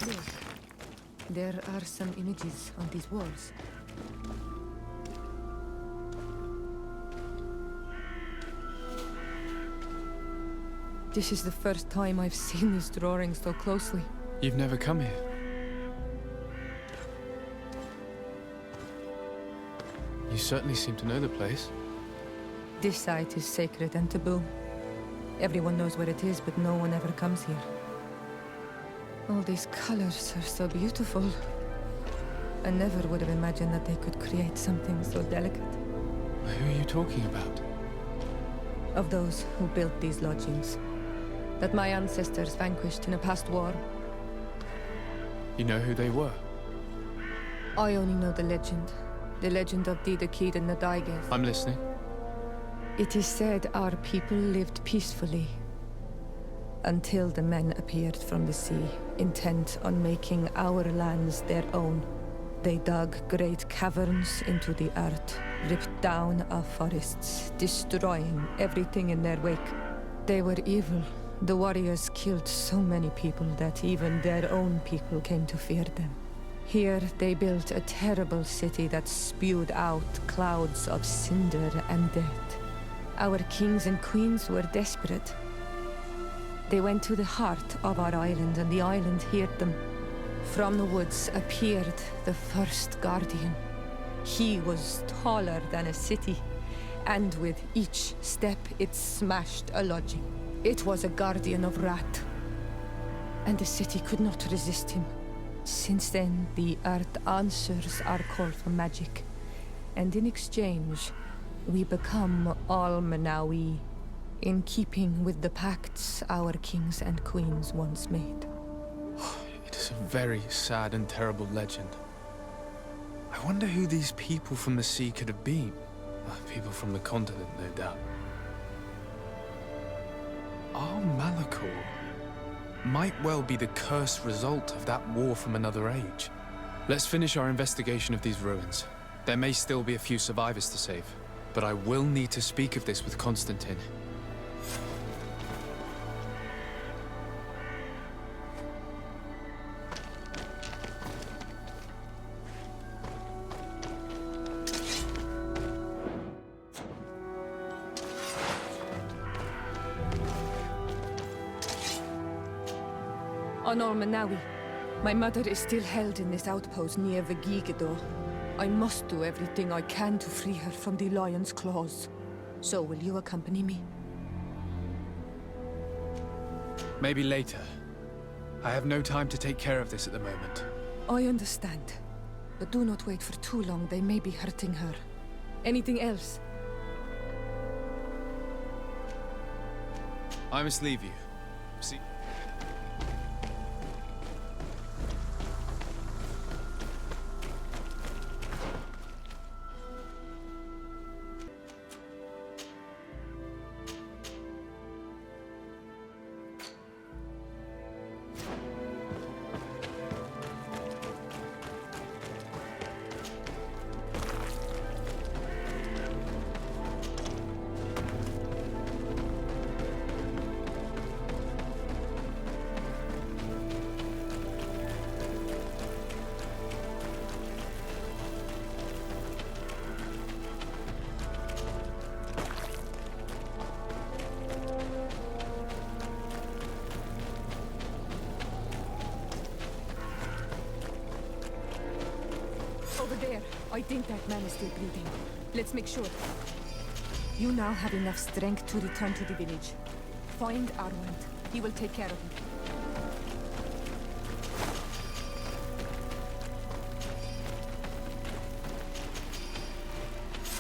Look, there are some images on these walls. This is the first time I've seen these drawings so closely. You've never come here? You certainly seem to know the place. This site is sacred and taboo. Everyone knows where it is, but no one ever comes here. All these colors are so beautiful. I never would have imagined that they could create something so delicate. Who are you talking about? Of those who built these lodgings, that my ancestors vanquished in a past war. You know who they were? I only know the legend. The legend of Didakid and Nadaiges. I'm listening. It is said our people lived peacefully until the men appeared from the sea, intent on making our lands their own. They dug great caverns into the earth, ripped down our forests, destroying everything in their wake. They were evil. The warriors killed so many people that even their own people came to fear them. Here they built a terrible city that spewed out clouds of cinder and death. Our kings and queens were desperate. They went to the heart of our island, and the island heard them. From the woods appeared the first guardian. He was taller than a city, and with each step it smashed a lodging. It was a guardian of Rat, and the city could not resist him. Since then, the earth answers our call for magic, and in exchange, we become all Manawi, in keeping with the pacts our kings and queens once made. It is a very sad and terrible legend. I wonder who these people from the sea could have been. People from the continent, no doubt. Our Malachor might well be the cursed result of that war from another age. Let's finish our investigation of these ruins. There may still be a few survivors to save, but I will need to speak of this with Constantine. On Manawi, my mother is still held in this outpost near Vegigado. I must do everything I can to free her from the lion's claws. So will you accompany me? Maybe later. I have no time to take care of this at the moment. I understand. But do not wait for too long. They may be hurting her. Anything else? I must leave you. See... Over there. I think that man is still breathing. Let's make sure. You now have enough strength to return to the village. Find Arwand. He will take care of you.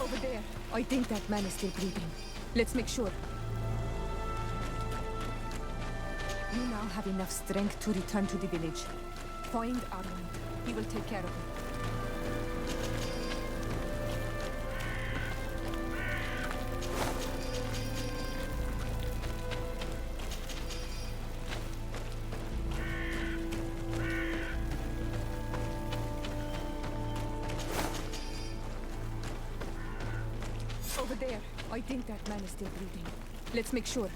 Over there. I think that man is still breathing. Let's make sure. You now have enough strength to return to the village. Find Arwand. He will take care of you. Over there. I think that man is still breathing. Let's make sure.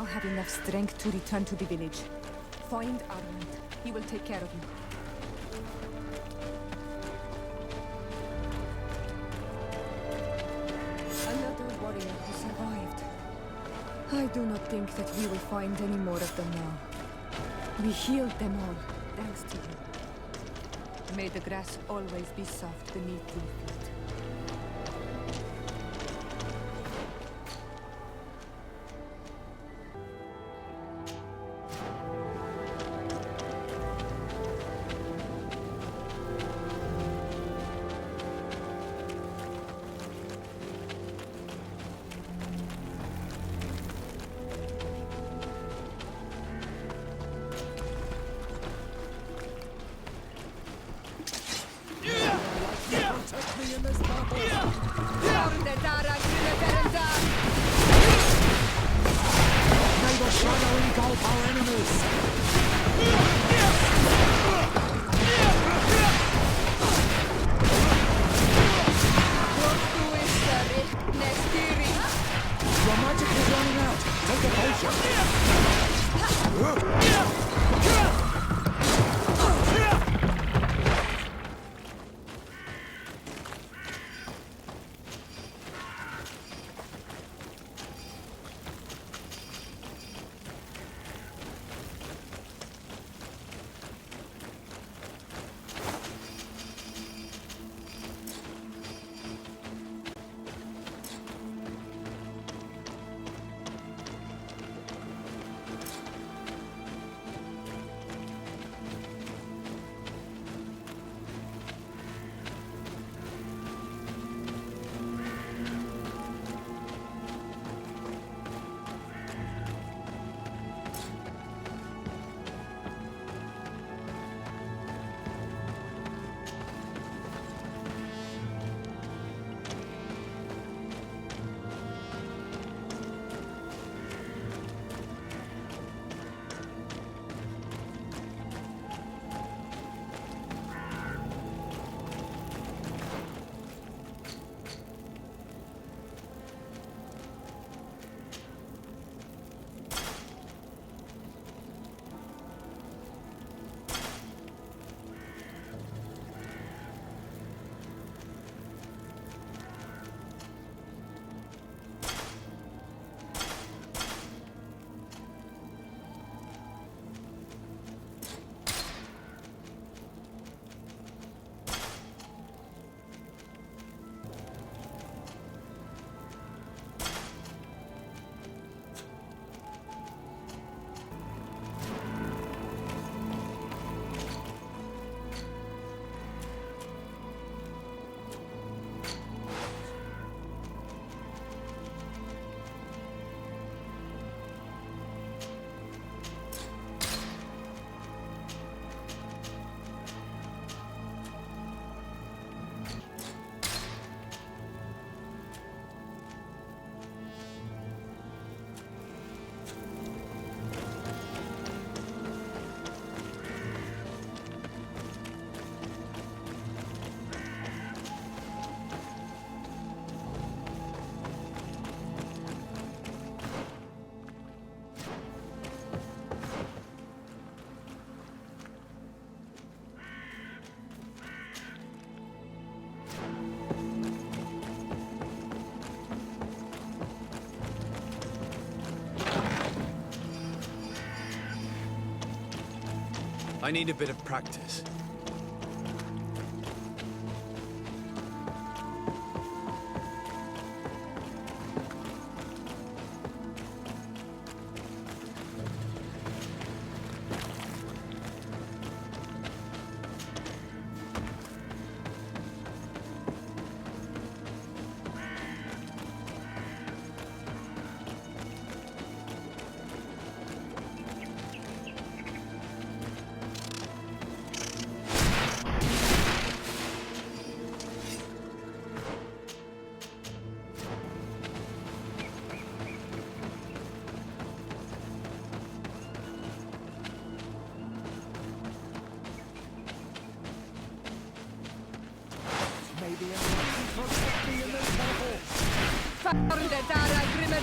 now have enough strength to return to the village. Find Armand. He will take care of you. Another warrior who survived. I do not think that we will find any more of them now. We healed them all, thanks to you. May the grass always be soft beneath your feet. May the shadow engulf our enemies! Your magic is running out! Take a potion! I need a bit of practice. Maybe anyone can protect me in this battle! Found it, Dara, Grimmer,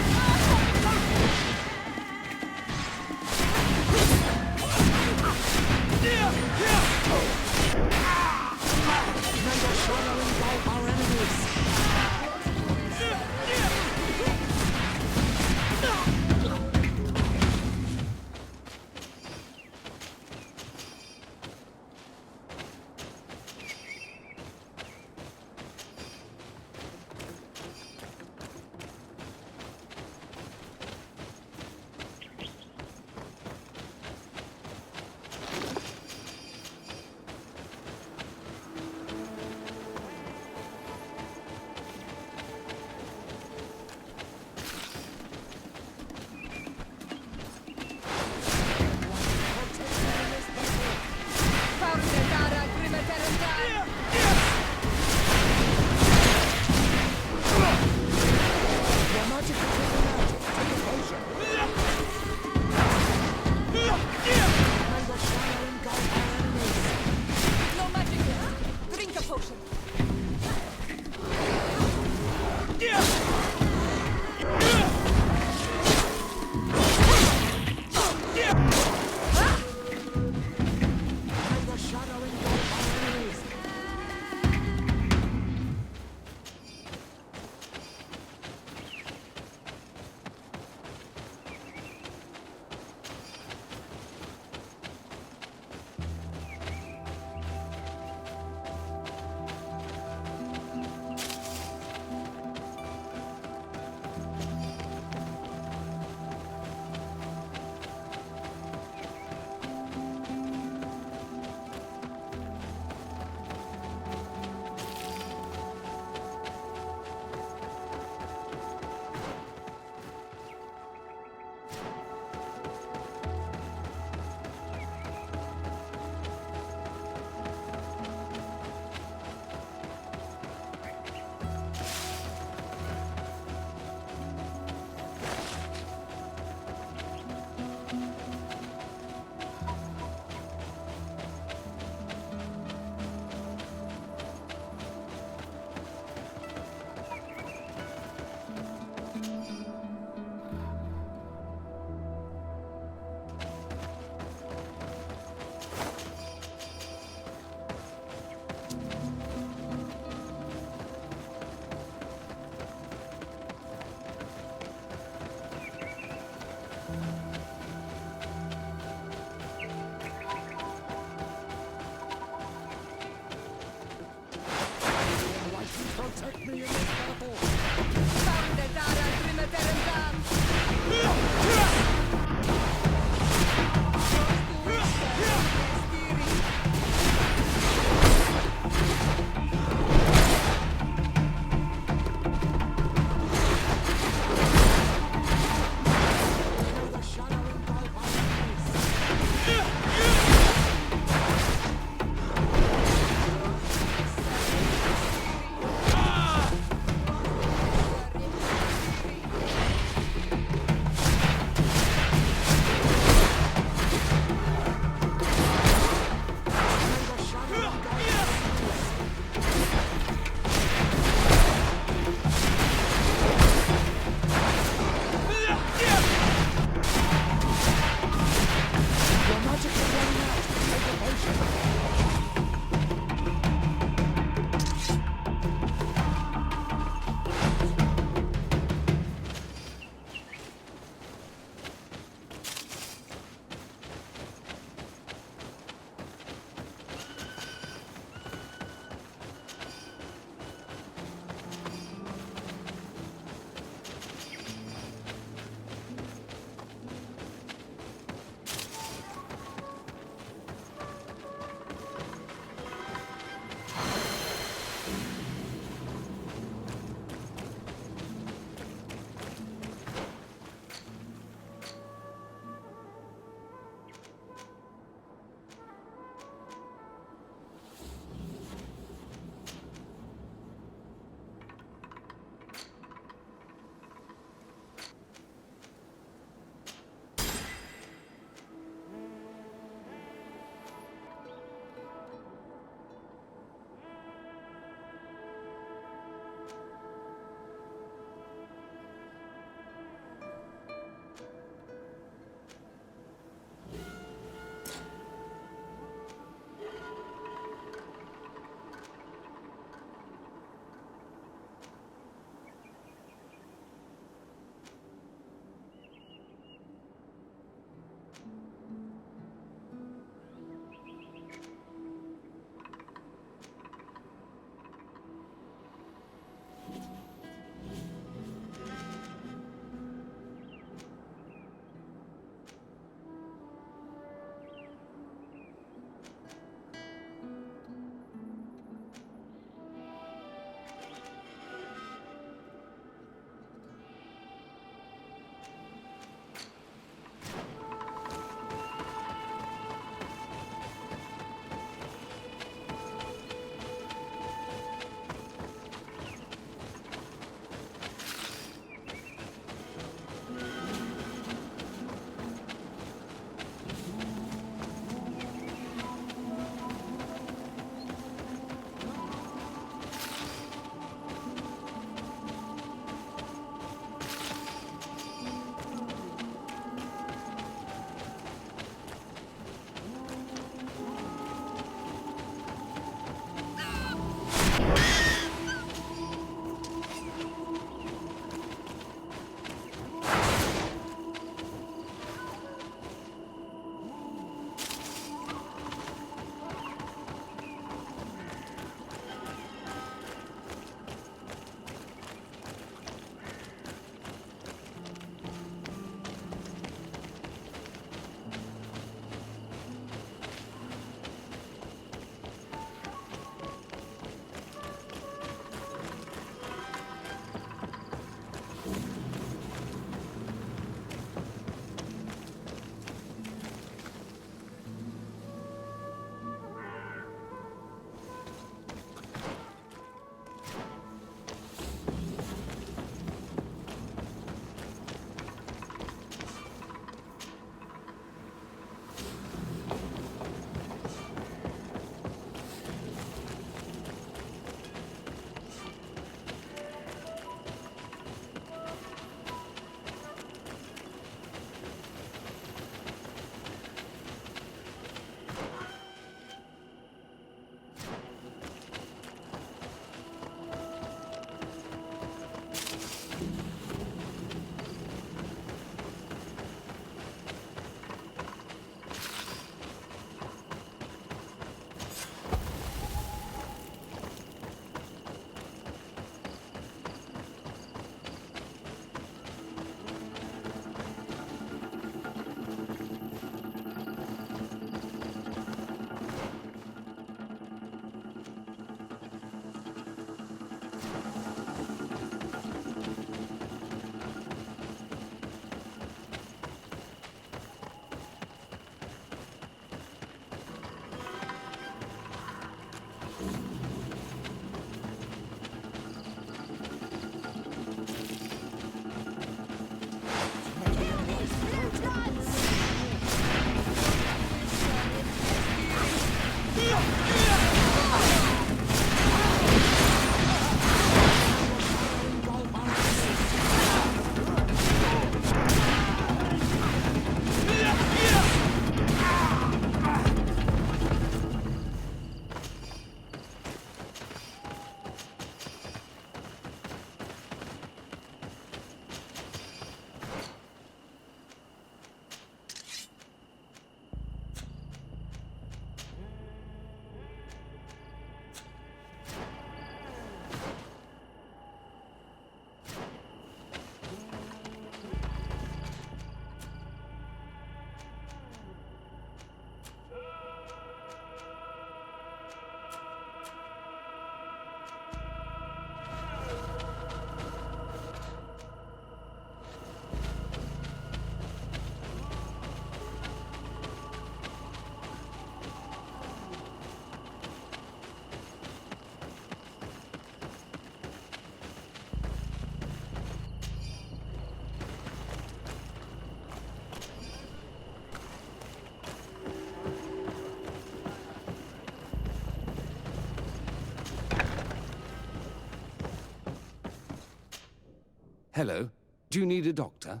Hello. Do you need a doctor?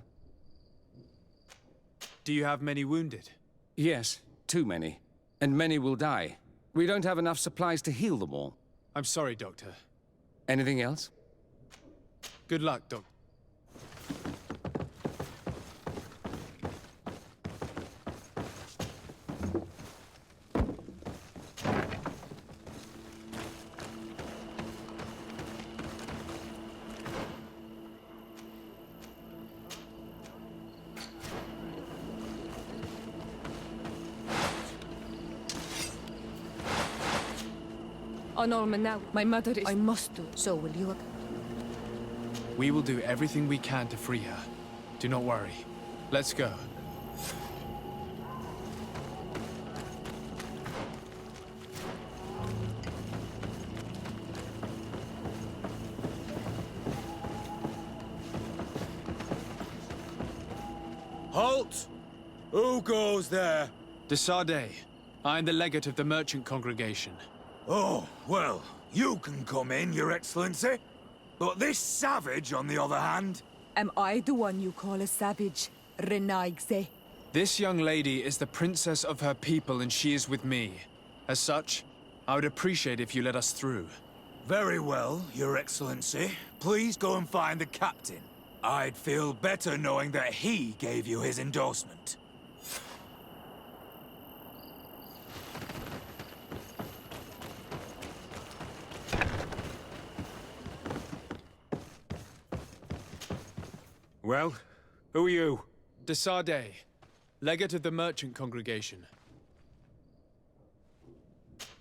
Do you have many wounded? Yes, too many. And many will die. We don't have enough supplies to heal them all. I'm sorry, Doctor. Anything else? Good luck, Doctor. On Olman now, my mother is... I must do, so will you? We will do everything we can to free her. Do not worry. Let's go. Halt! Who goes there? De Sardet. I am the legate of the merchant congregation. Oh, well, you can come in, Your Excellency. But this savage, on the other hand... Am I the one you call a savage, Renaigze? This young lady is the princess of her people and she is with me. As such, I would appreciate if you let us through. Very well, Your Excellency. Please go and find the captain. I'd feel better knowing that he gave you his endorsement. Well, who are you? De Sardet, legate of the merchant congregation.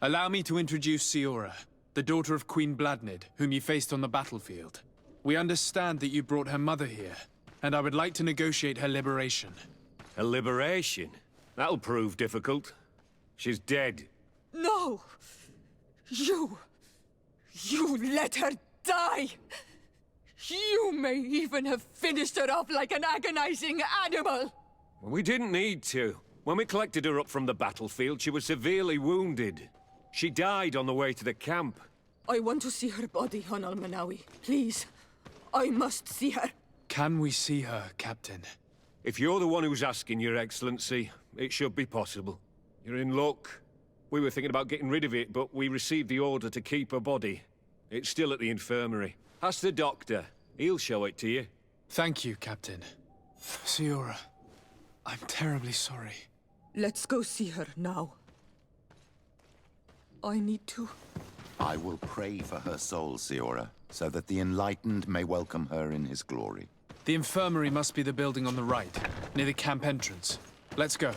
Allow me to introduce Siora, the daughter of Queen Bladnid, whom you faced on the battlefield. We understand that you brought her mother here, and I would like to negotiate her liberation. A liberation? That'll prove difficult. She's dead. No! You let her die! You may even have finished her off like an agonizing animal! We didn't need to. When we collected her up from the battlefield, she was severely wounded. She died on the way to the camp. I want to see her body, Honal Manawi. Please. I must see her. Can we see her, Captain? If you're the one who's asking, Your Excellency, it should be possible. You're in luck. We were thinking about getting rid of it, but we received the order to keep her body. It's still at the infirmary. Ask the doctor. He'll show it to you. Thank you, Captain. Siora, I'm terribly sorry. Let's go see her now. I need to... I will pray for her soul, Siora, so that the enlightened may welcome her in his glory. The infirmary must be the building on the right, near the camp entrance. Let's go.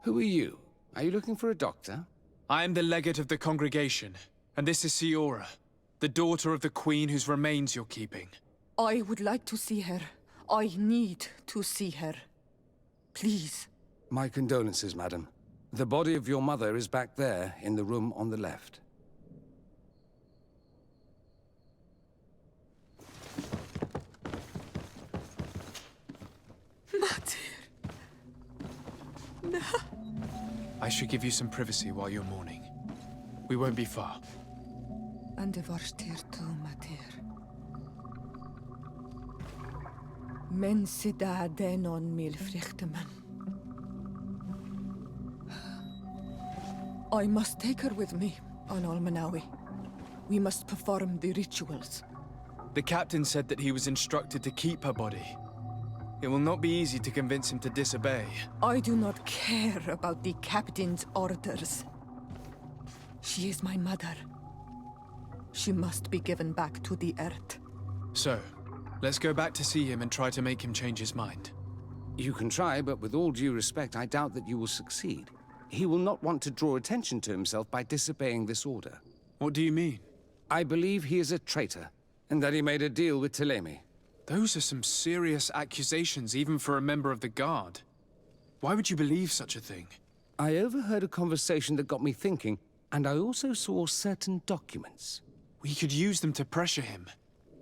Who are you? Are you looking for a doctor? I am the legate of the congregation, and this is Siora, the daughter of the queen whose remains you're keeping. I would like to see her. I need to see her. Please. My condolences, madam. The body of your mother is back there, in the room on the left. Mater. No. I should give you some privacy while you're mourning. We won't be far. And the varstir tu, Mater. Men sida denon mil frichteman. I must take her with me, on Almanawi. We must perform the rituals. The captain said that he was instructed to keep her body. It will not be easy to convince him to disobey. I do not care about the captain's orders. She is my mother. She must be given back to the earth. So, let's go back to see him and try to make him change his mind. You can try, but with all due respect, I doubt that you will succeed. He will not want to draw attention to himself by disobeying this order. What do you mean? I believe he is a traitor, and that he made a deal with Telemi. Those are some serious accusations, even for a member of the Guard. Why would you believe such a thing? I overheard a conversation that got me thinking, and I also saw certain documents. We could use them to pressure him.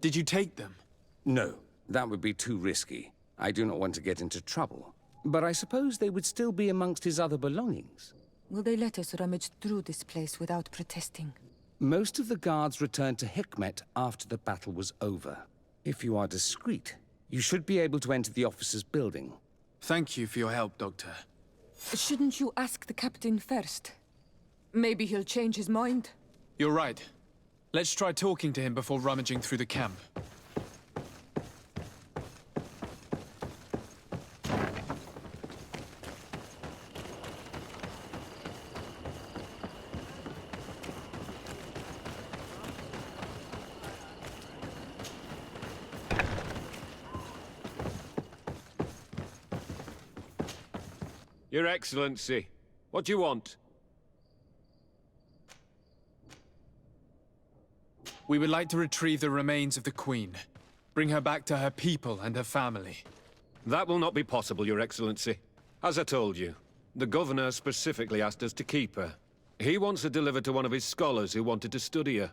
Did you take them? No, that would be too risky. I do not want to get into trouble. But I suppose they would still be amongst his other belongings. Will they let us rummage through this place without protesting? Most of the guards returned to Hikmet after the battle was over. If you are discreet, you should be able to enter the officers' building. Thank you for your help, Doctor. Shouldn't you ask the captain first? Maybe he'll change his mind. You're right. Let's try talking to him before rummaging through the camp. Your Excellency, what do you want? We would like to retrieve the remains of the Queen. Bring her back to her people and her family. That will not be possible, Your Excellency. As I told you, the Governor specifically asked us to keep her. He wants her delivered to one of his scholars who wanted to study her.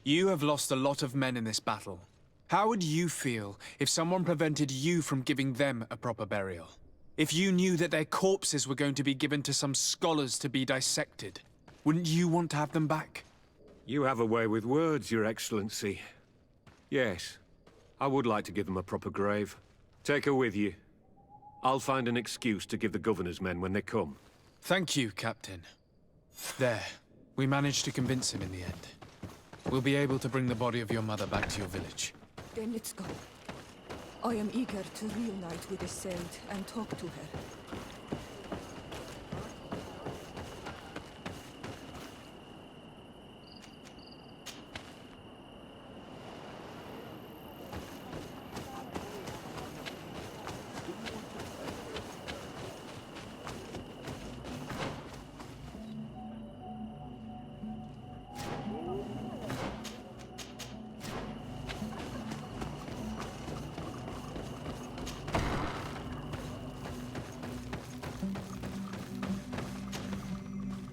You have lost a lot of men in this battle. How would you feel if someone prevented you from giving them a proper burial? If you knew that their corpses were going to be given to some scholars to be dissected, wouldn't you want to have them back? You have a way with words, Your Excellency. Yes, I would like to give them a proper grave. Take her with you. I'll find an excuse to give the Governor's men when they come. Thank you, Captain. There. We managed to convince him in the end. We'll be able to bring the body of your mother back to your village. Then let's go. I am eager to reunite with Iseult and talk to her.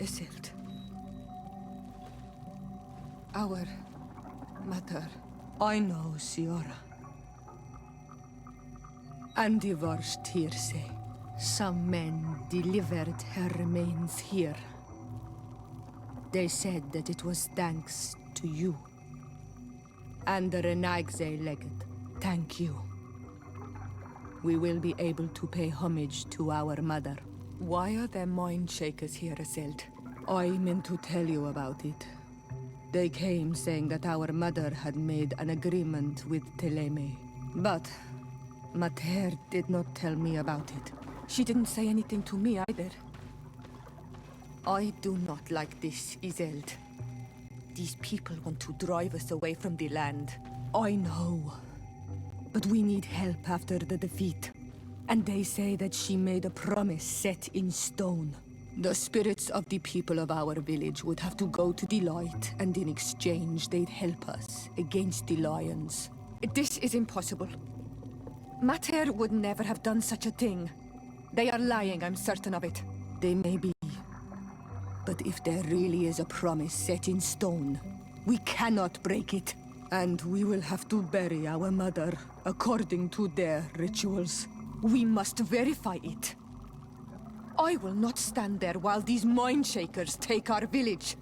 Iseult. Our mother. I know, Siora. And the worst hearsay. Some men delivered her remains here. They said that it was thanks to you. And the Renagze legate. Thank you. We will be able to pay homage to our mother. Why are there mind shakers here, Iseult? I meant to tell you about it. They came saying that our mother had made an agreement with Teleme. But Mater did not tell me about it. She didn't say anything to me either. I do not like this, Iseult. These people want to drive us away from the land. I know. But we need help after the defeat. And they say that she made a promise set in stone. The spirits of the people of our village would have to go to the light, and in exchange they'd help us against the lions. This is impossible. Mater would never have done such a thing. They are lying, I'm certain of it. They may be. But if there really is a promise set in stone, we cannot break it. And we will have to bury our mother according to their rituals. We must verify it. I will not stand there while these mind shakers take our village.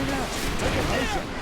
running out. Take a potion.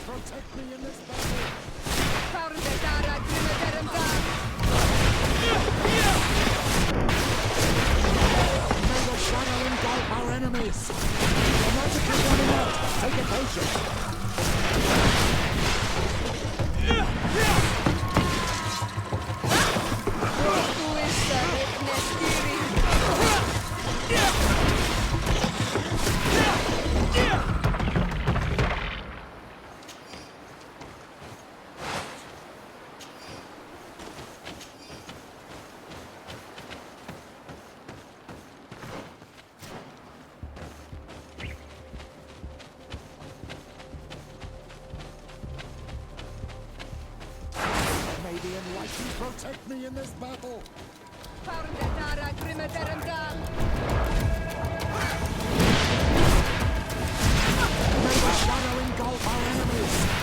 Protect me in this battle! May the shadow engulf our enemies! You're magically running out! Take a potion! May the enlightened protect me in this battle! May the shadow engulf our enemies!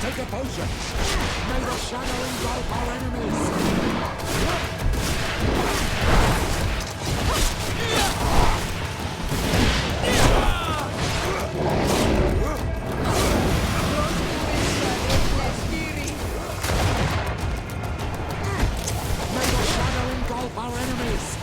Take a potion! May the shadow engulf our enemies! May the shadow engulf our enemies!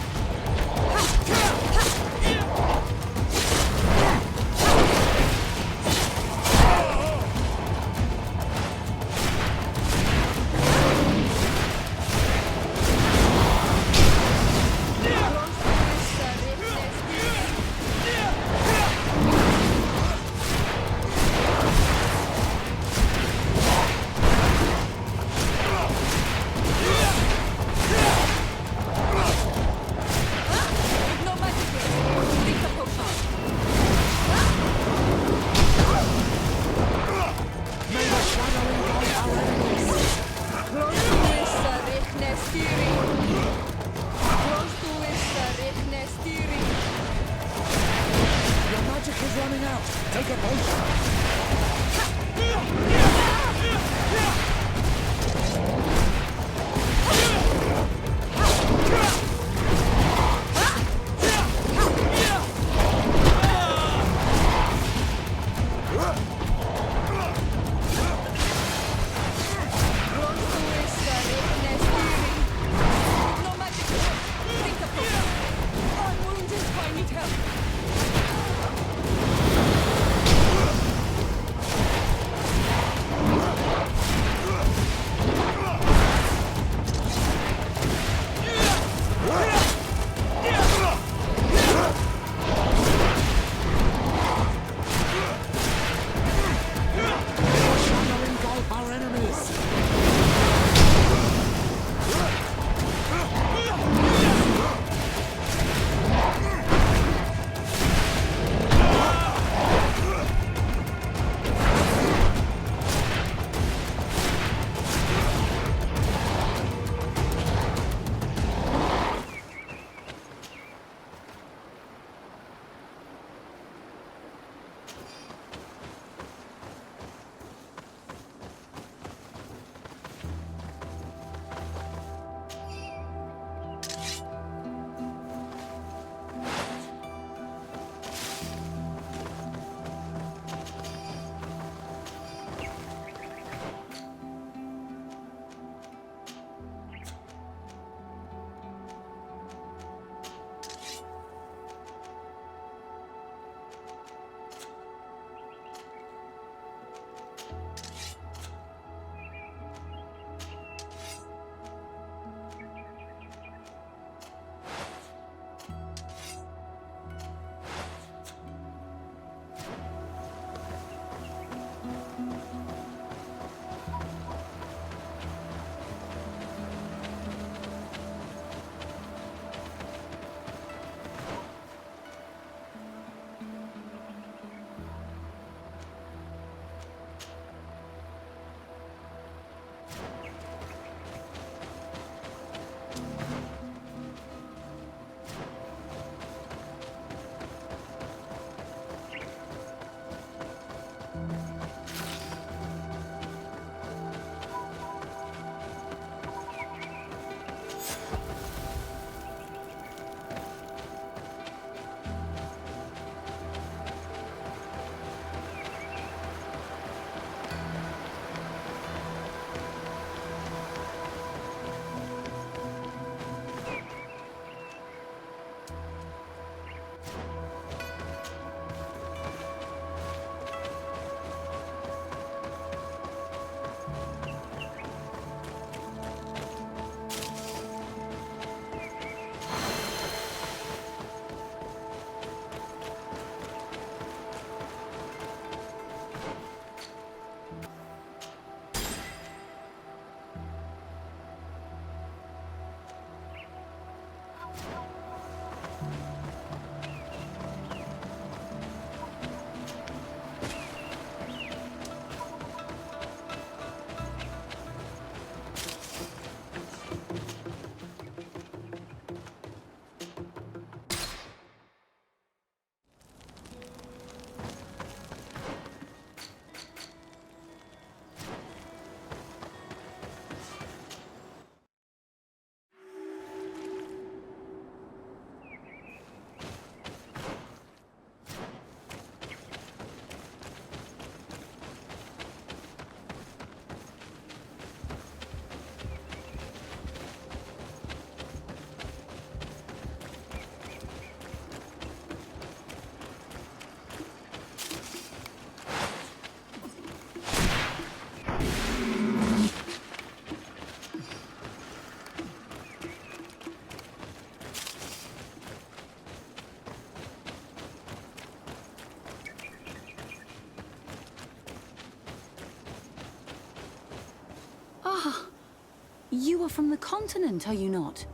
You are from the continent, are you not?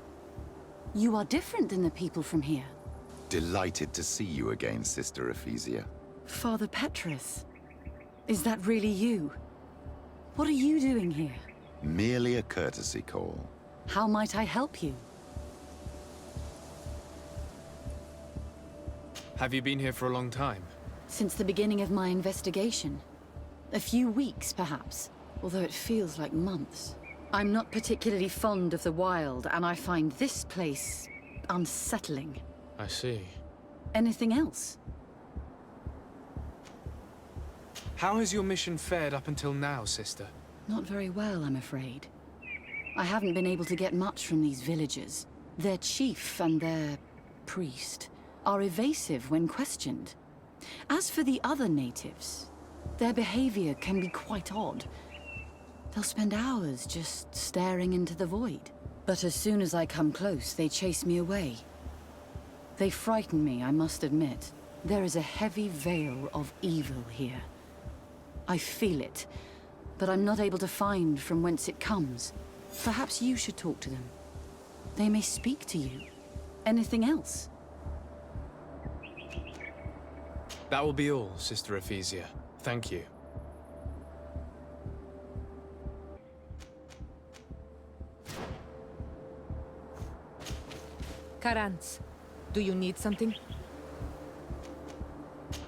You are different than the people from here. Delighted to see you again, Sister Ephesia. Father Petrus, is that really you? What are you doing here? Merely a courtesy call. How might I help you? Have you been here for a long time? Since the beginning of my investigation. A few weeks, perhaps, although it feels like months. I'm not particularly fond of the wild, and I find this place unsettling. I see. Anything else? How has your mission fared up until now, sister? Not very well, I'm afraid. I haven't been able to get much from these villagers. Their chief and their priest are evasive when questioned. As for the other natives, their behavior can be quite odd. They'll spend hours just staring into the void. But as soon as I come close, they chase me away. They frighten me, I must admit. There is a heavy veil of evil here. I feel it, but I'm not able to find from whence it comes. Perhaps you should talk to them. They may speak to you. Anything else? That will be all, Sister Ephesia. Thank you. Karantz, do you need something?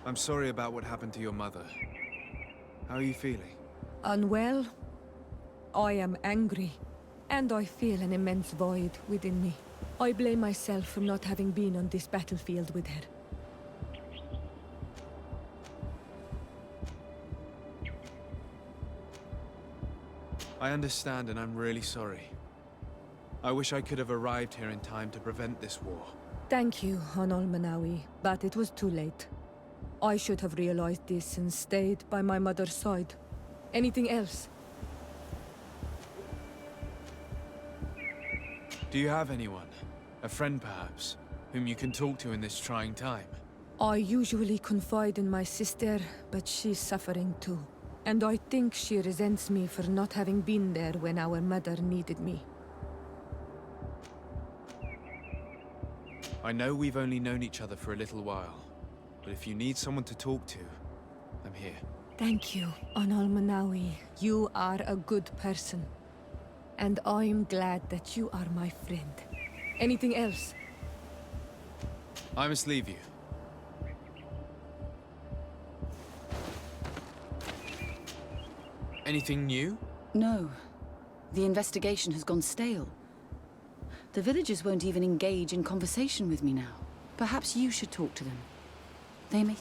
I'm sorry about what happened to your mother. How are you feeling? Unwell? I am angry, and I feel an immense void within me. I blame myself for not having been on this battlefield with her. I understand, and I'm really sorry. I wish I could have arrived here in time to prevent this war. Thank you, Honol Manawi, but it was too late. I should have realized this and stayed by my mother's side. Anything else? Do you have anyone, a friend perhaps, whom you can talk to in this trying time? I usually confide in my sister, but she's suffering too. And I think she resents me for not having been there when our mother needed me. I know we've only known each other for a little while, but if you need someone to talk to, I'm here. Thank you, Honol Manawi. You are a good person. And I'm glad that you are my friend. Anything else? I must leave you. Anything new? No. The investigation has gone stale. The villagers won't even engage in conversation with me now. Perhaps you should talk to them. They may...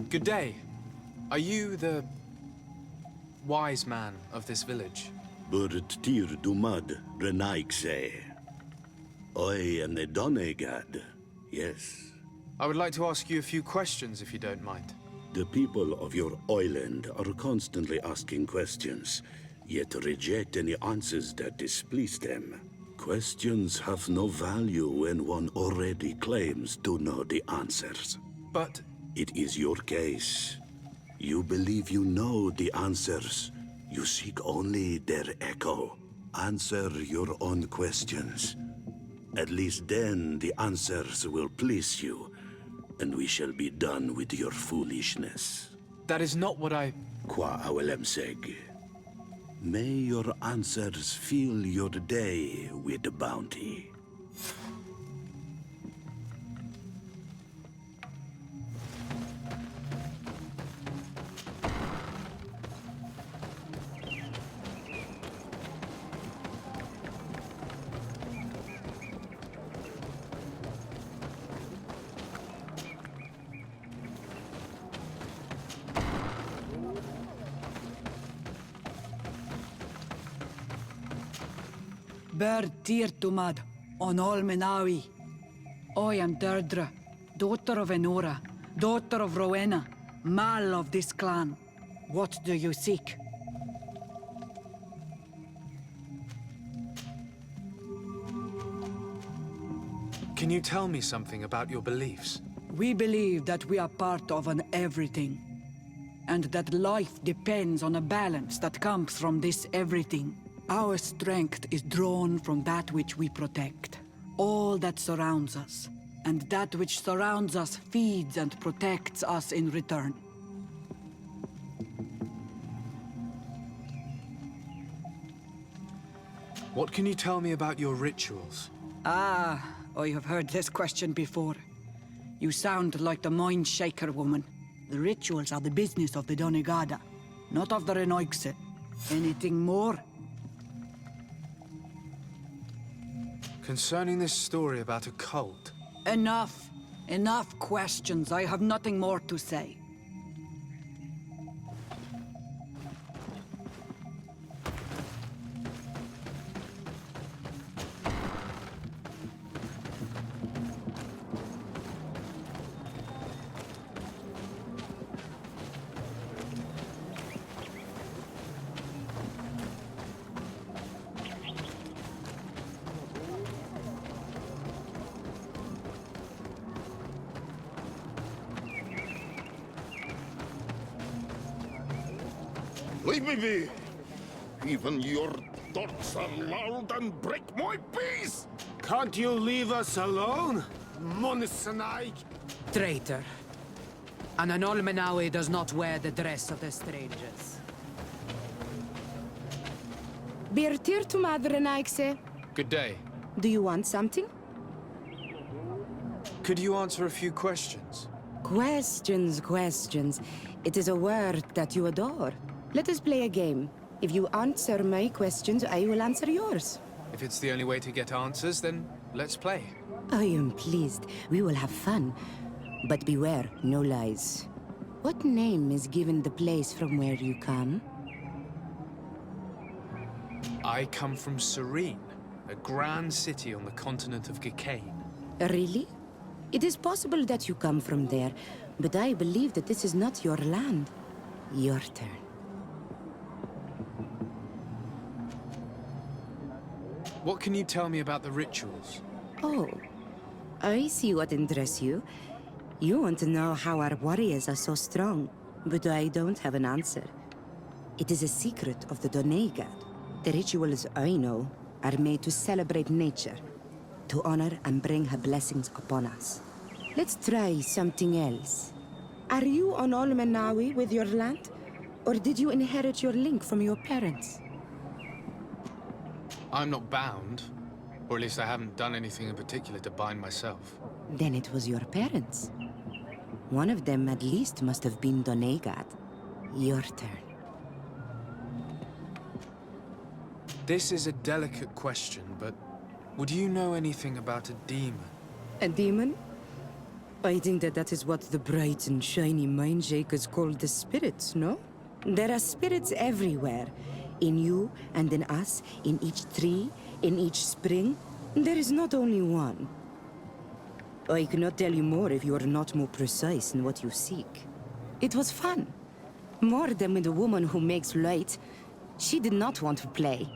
Good day. Are you the wise man of this village? Burt tir dumad renaikse. I am the Donegad. Yes. I would like to ask you a few questions, if you don't mind. The people of your island are constantly asking questions, yet reject any answers that displease them. Questions have no value when one already claims to know the answers. But it is your case. You believe you know the answers. You seek only their echo. Answer your own questions. At least then the answers will please you, and we shall be done with your foolishness. that is not what I... Qua awelemseg. May your answers fill your day with bounty. Ber Tirtumad, on Olmenawi. I am Deirdre, daughter of Enora, daughter of Rowena, Mal of this clan. What do you seek? Can you tell me something about your beliefs? We believe that we are part of an everything, and that life depends on a balance that comes from this everything. Our strength is drawn from that which we protect, all that surrounds us, and that which surrounds us feeds and protects us in return. What can you tell me about your rituals? Ah, I have heard this question before. You sound like the Mind Shaker woman. The rituals are the business of the Donegada, not of the Renoixe. Anything more? Concerning this story about a cult. Enough. Enough questions. I have nothing more to say. Leave me be! Even your thoughts are loud and break my peace! Can't you leave us alone? Monisanaik! Traitor. An Anolmenawi does not wear the dress of the strangers. Birtir to Madrenaikse. Good day. Do you want something? Could you answer a few questions? Questions. It is a word that you adore. Let us play a game. If you answer my questions, I will answer yours. If it's the only way to get answers, then let's play. I am pleased. We will have fun. But beware, no lies. What name is given the place from where you come? I come from Serene, a grand city on the continent of Gicane. Really? It is possible that you come from there, but I believe that this is not your land. Your turn. What can you tell me about the rituals? Oh, I see what interests you. You want to know how our warriors are so strong, but I don't have an answer. It is a secret of the Donegad. The rituals I know are made to celebrate nature, to honor and bring her blessings upon us. Let's try something else. Are you on Olmenawi with your land, or did you inherit your link from your parents? I'm not bound, or at least I haven't done anything in particular to bind myself. Then it was your parents. One of them at least must have been Donegad. Your turn. This is a delicate question, but would you know anything about a demon? A demon? I think that is what the bright and shiny mind shakers call the spirits, no? There are spirits everywhere. In you and in us, in each tree, in each spring. There is not only one. I cannot tell you more if you are not more precise in what you seek. It was fun. More than with the woman who makes light. She did not want to play.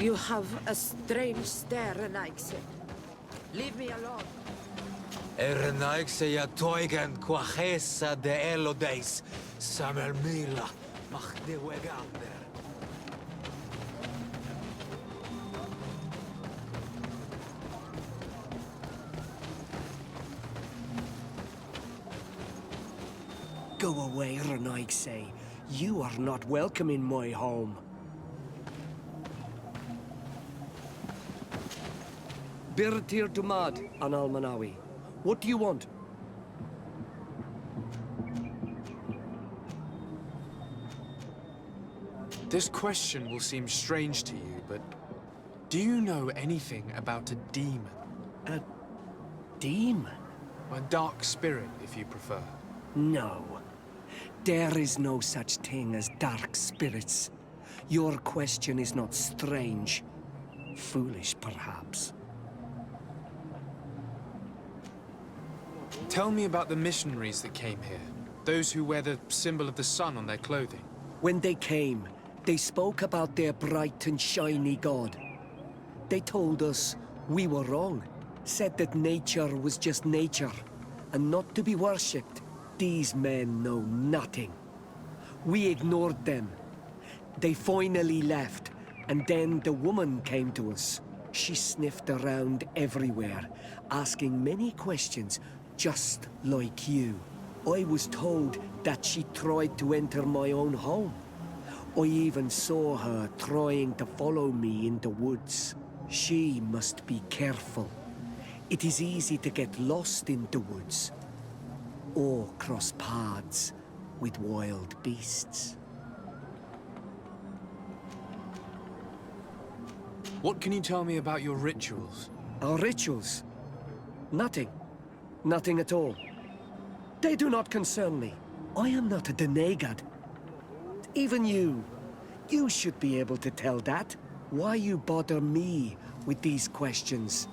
You have a strange stare, Renaigse. Leave me alone. Renaigse ja toigen quachesa de elodeis, samermila, mach de wegander. Go away, Renaigse. You are not welcome in my home. Birtir Dumad, An Almanawi. What do you want? This question will seem strange to you, but do you know anything about a demon? A demon? A dark spirit, if you prefer. No. There is no such thing as dark spirits. Your question is not strange. Foolish, perhaps. Tell me about the missionaries that came here. Those who wear the symbol of the sun on their clothing. When they came, they spoke about their bright and shiny god. They told us we were wrong. Said that nature was just nature, and not to be worshipped. These men know nothing. We ignored them. They finally left, and then the woman came to us. She sniffed around everywhere, asking many questions, just like you. I was told that she tried to enter my own home. I even saw her trying to follow me in the woods. She must be careful. It is easy to get lost in the woods, or cross paths with wild beasts. What can you tell me about your rituals? Our rituals? Nothing. Nothing at all. They do not concern me. I am not a Denegad. Even you. You should be able to tell that. Why you bother me with these questions?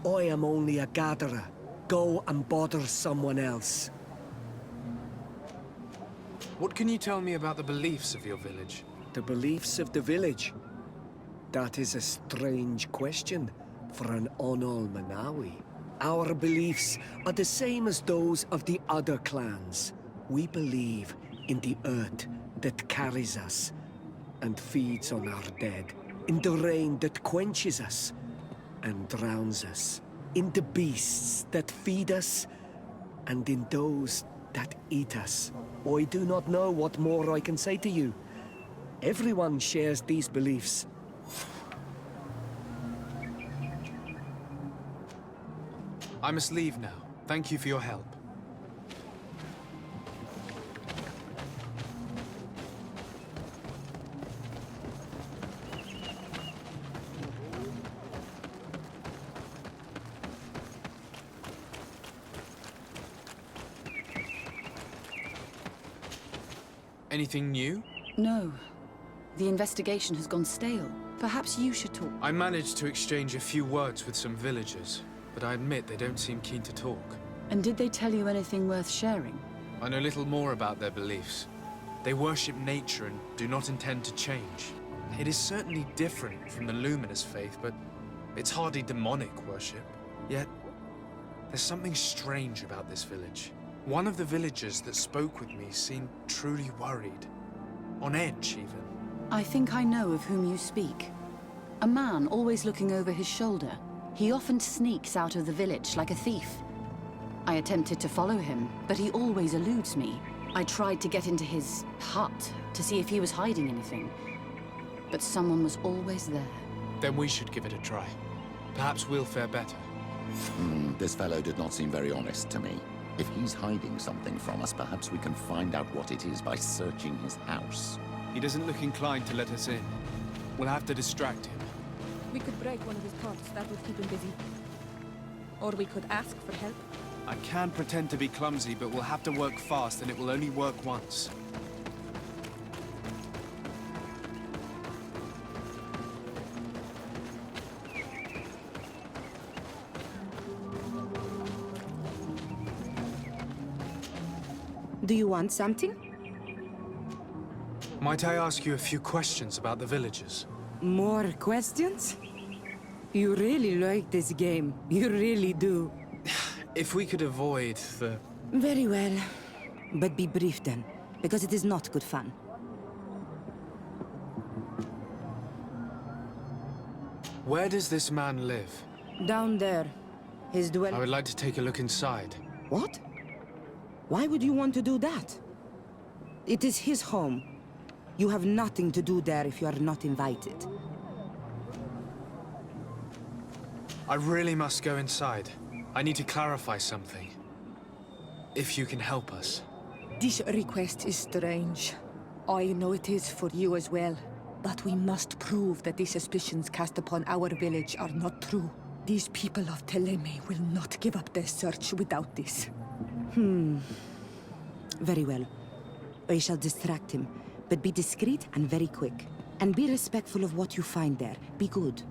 I am only a gatherer. Go and bother someone else. What can you tell me about the beliefs of your village? The beliefs of the village? That is a strange question for an Onol Manawi. Our beliefs are the same as those of the other clans. We believe in the earth that carries us and feeds on our dead, in the rain that quenches us and drowns us, in the beasts that feed us, and in those that eat us. I do not know what more I can say to you. Everyone shares these beliefs. I must leave now. Thank you for your help. Anything new? No. The investigation has gone stale. Perhaps you should talk. I managed to exchange a few words with some villagers, but I admit they don't seem keen to talk. And did they tell you anything worth sharing? I know little more about their beliefs. They worship nature and do not intend to change. It is certainly different from the Luminous faith, but it's hardly demonic worship. Yet, there's something strange about this village. One of the villagers that spoke with me seemed truly worried. On edge, even. I think I know of whom you speak. A man always looking over his shoulder. He often sneaks out of the village like a thief. I attempted to follow him, but he always eludes me. I tried to get into his hut to see if he was hiding anything, but someone was always there. Then we should give it a try. Perhaps we'll fare better. This fellow did not seem very honest to me. If he's hiding something from us, perhaps we can find out what it is by searching his house. He doesn't look inclined to let us in. We'll have to distract him. We could break one of his pots. That would keep him busy. Or we could ask for help. I can pretend to be clumsy, but we'll have to work fast, and it will only work once. Do you want something? Might I ask you a few questions about the villagers? More questions? You really like this game. You really do. If we could avoid the... Very well. But be brief then, because it is not good fun. Where does this man live? Down there. His dwelling... I would like to take a look inside. What? Why would you want to do that? It is his home. You have nothing to do there if you are not invited. I really must go inside. I need to clarify something. If you can help us. This request is strange. I know it is for you as well. But we must prove that the suspicions cast upon our village are not true. These people of Teleme will not give up their search without this. Very well. I shall distract him, but be discreet and very quick. And be respectful of what you find there. Be good.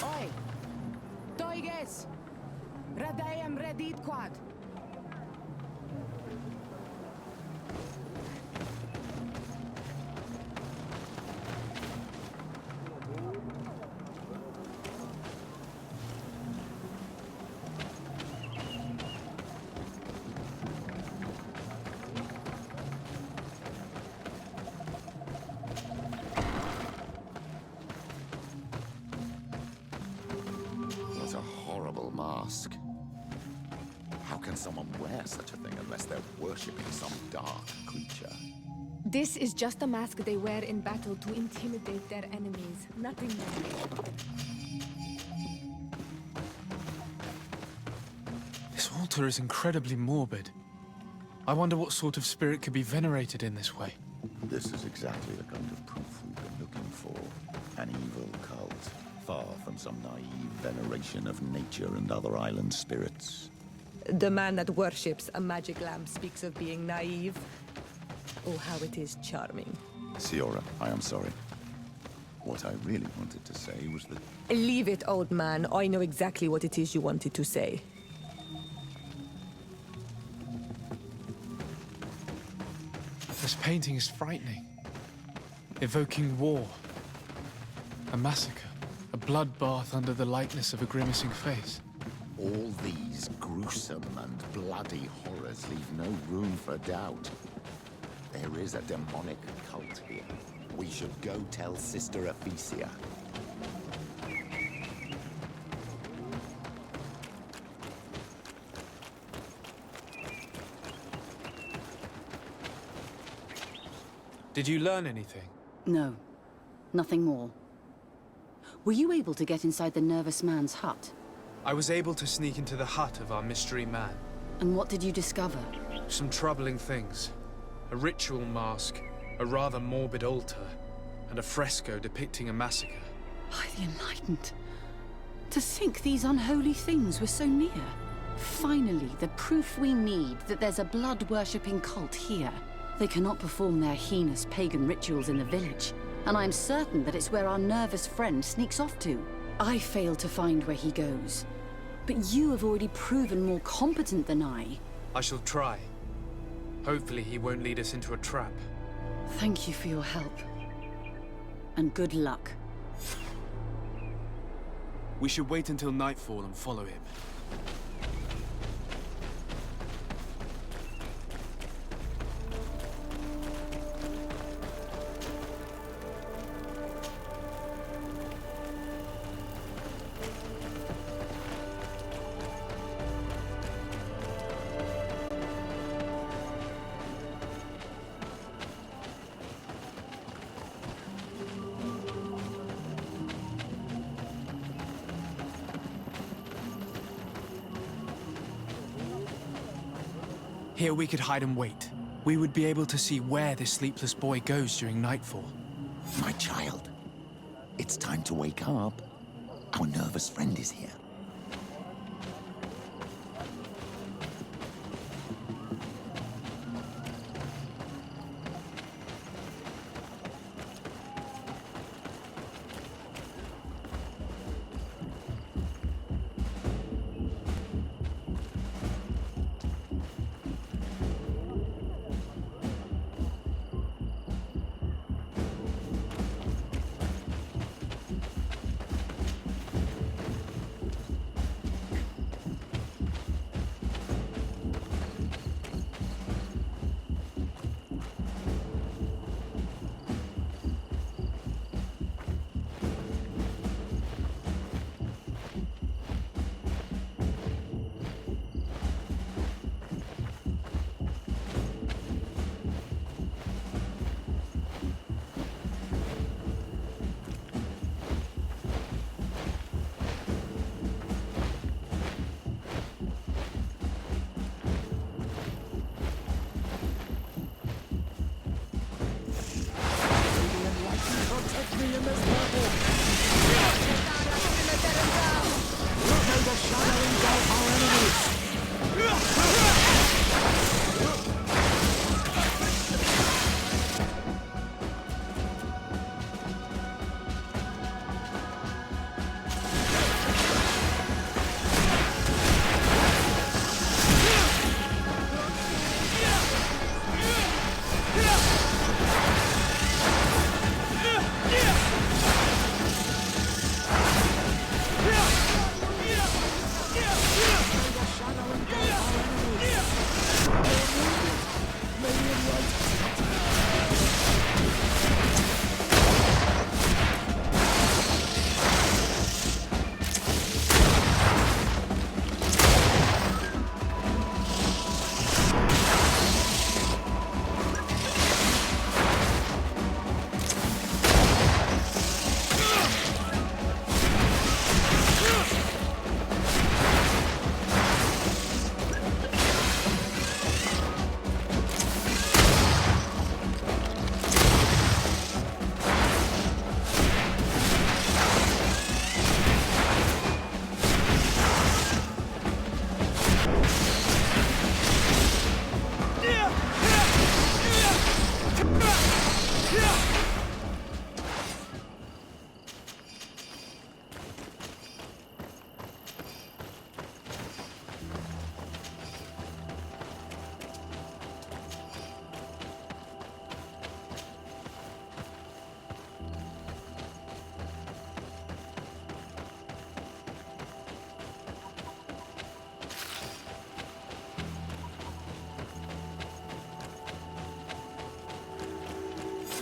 Oi! Toiges! Radayam redit quad! What a horrible mask. How can someone wear such a thing unless they're worshipping some dark creature? This is just a mask they wear in battle to intimidate their enemies. Nothing more. This altar is incredibly morbid. I wonder what sort of spirit could be venerated in this way. This is exactly the kind of proof we've been looking for. An evil cult, far from some naive veneration of nature and other island spirits. The man that worships a magic lamp speaks of being naive. Oh, how it is charming. Siora, I am sorry. What I really wanted to say was that... Leave it, old man. I know exactly what it is you wanted to say. This painting is frightening. Evoking war. A massacre. A bloodbath under the likeness of a grimacing face. All these gruesome and bloody horrors leave no room for doubt. There is a demonic cult here. We should go tell Sister Ephesia. Did you learn anything? No. Nothing more. Were you able to get inside the nervous man's hut? I was able to sneak into the hut of our mystery man. And what did you discover? Some troubling things. A ritual mask, a rather morbid altar, and a fresco depicting a massacre. By the Enlightened. To think these unholy things were so near. Finally, the proof we need that there's a blood-worshipping cult here. They cannot perform their heinous pagan rituals in the village, and I'm certain that it's where our nervous friend sneaks off to. I failed to find where he goes, but you have already proven more competent than I. I shall try. Hopefully he won't lead us into a trap. Thank you for your help. And good luck. We should wait until nightfall and follow him. Here we could hide and wait. We would be able to see where this sleepless boy goes during nightfall. My child, it's time to wake up. Our nervous friend is here.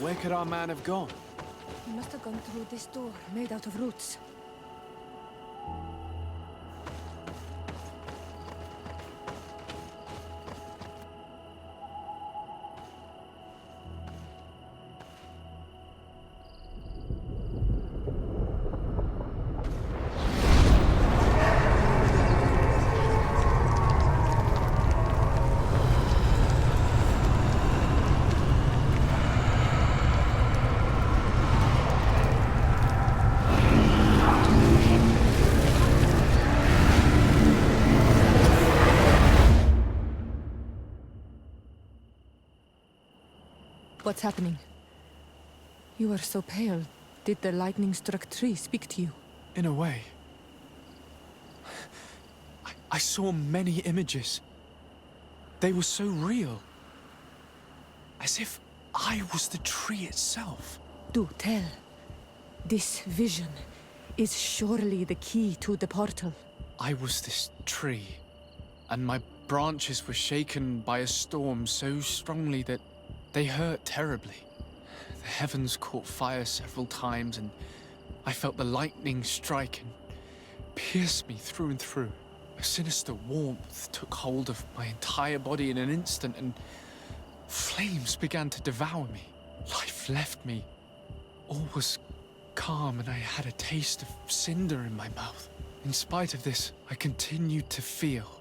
Where could our man have gone? He must have gone through this door, made out of roots. What's happening? You are so pale. Did the lightning-struck tree speak to you? In a way. I saw many images. They were so real. As if I was the tree itself. Do tell. This vision is surely the key to the portal. I was this tree, and my branches were shaken by a storm so strongly that they hurt terribly. The heavens caught fire several times, and I felt the lightning strike and pierce me through and through. A sinister warmth took hold of my entire body in an instant, and flames began to devour me. Life left me. All was calm, and I had a taste of cinder in my mouth. In spite of this, I continued to feel.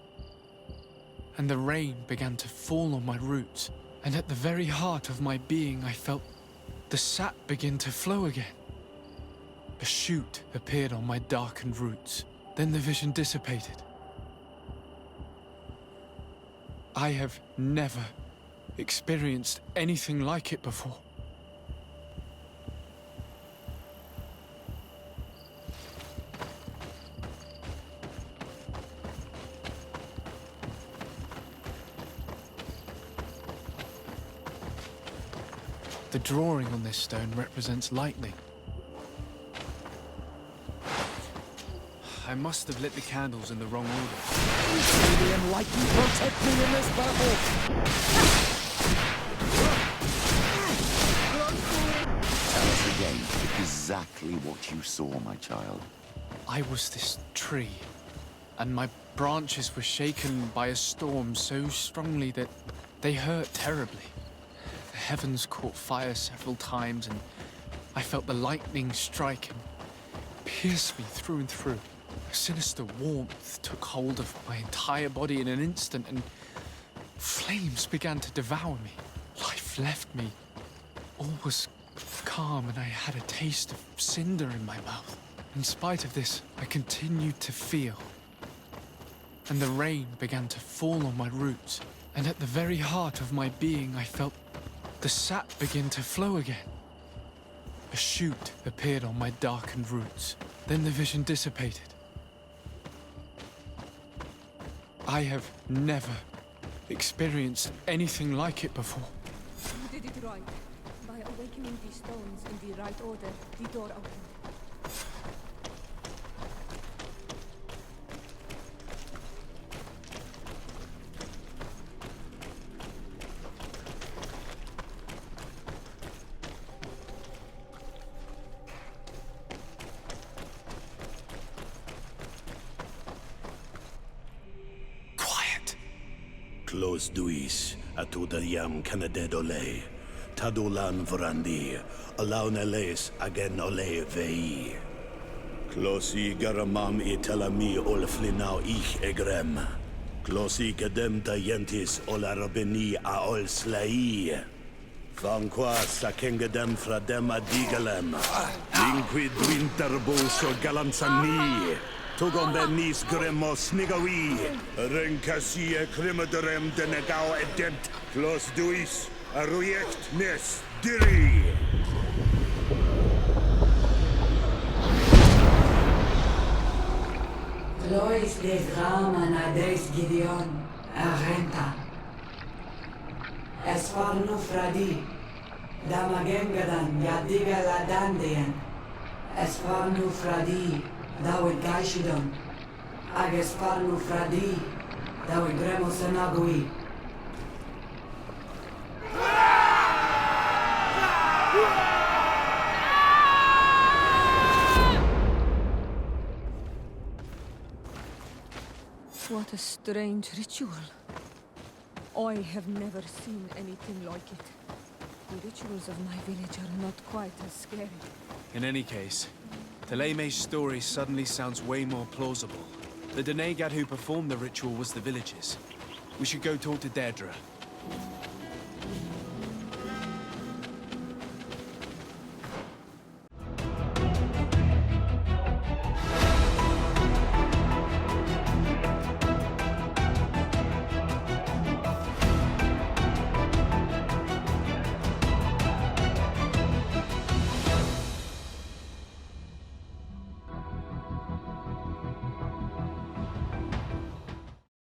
And the rain began to fall on my roots. And at the very heart of my being, I felt the sap begin to flow again. A shoot appeared on my darkened roots. Then the vision dissipated. I have never experienced anything like it before. The drawing on this stone represents lightning. I must have lit the candles in the wrong order. May the enlightened protect me in this battle! Tell us again exactly what you saw, my child. I was this tree, and my branches were shaken by a storm so strongly that they hurt terribly. The heavens caught fire several times, and I felt the lightning strike and pierce me through and through. A sinister warmth took hold of my entire body in an instant, and flames began to devour me. Life left me. All was calm, and I had a taste of cinder in my mouth. In spite of this, I continued to feel. And the rain began to fall on my roots, and at the very heart of my being, I felt the sap begin to flow again. A shoot appeared on my darkened roots. Then the vision dissipated. I have never experienced anything like it before. You did it right. By awakening these stones in the right order, the door opened. Close duis, atuda yam canadedole, tadulan vrandi, alaun eles agen ole vei. Closi garamam itelami olflinau ich egrem. Closi gedem tayentis olarabeni a ol slai. Vanqua sakengedem fradem adigalem. Linquid winterbuso galanzani. Tugom benis gremos nigawi. Renkasie krimaderem denegao edent. Clos duis, aruject nes diri. Lois des Raman ades Gideon, Arenta. Esfarnu fradi, Damagengadan, Yadiga Ladandian. Esfarnu fradi, Dawid Gaishidon. Agesfarnu fradi, Dawid Remosanagui. What a strange ritual. I have never seen anything like it. The rituals of my village are not quite as scary. In any case, Theleme's story suddenly sounds way more plausible. The Donegad who performed the ritual was the villagers. We should go talk to Deirdre.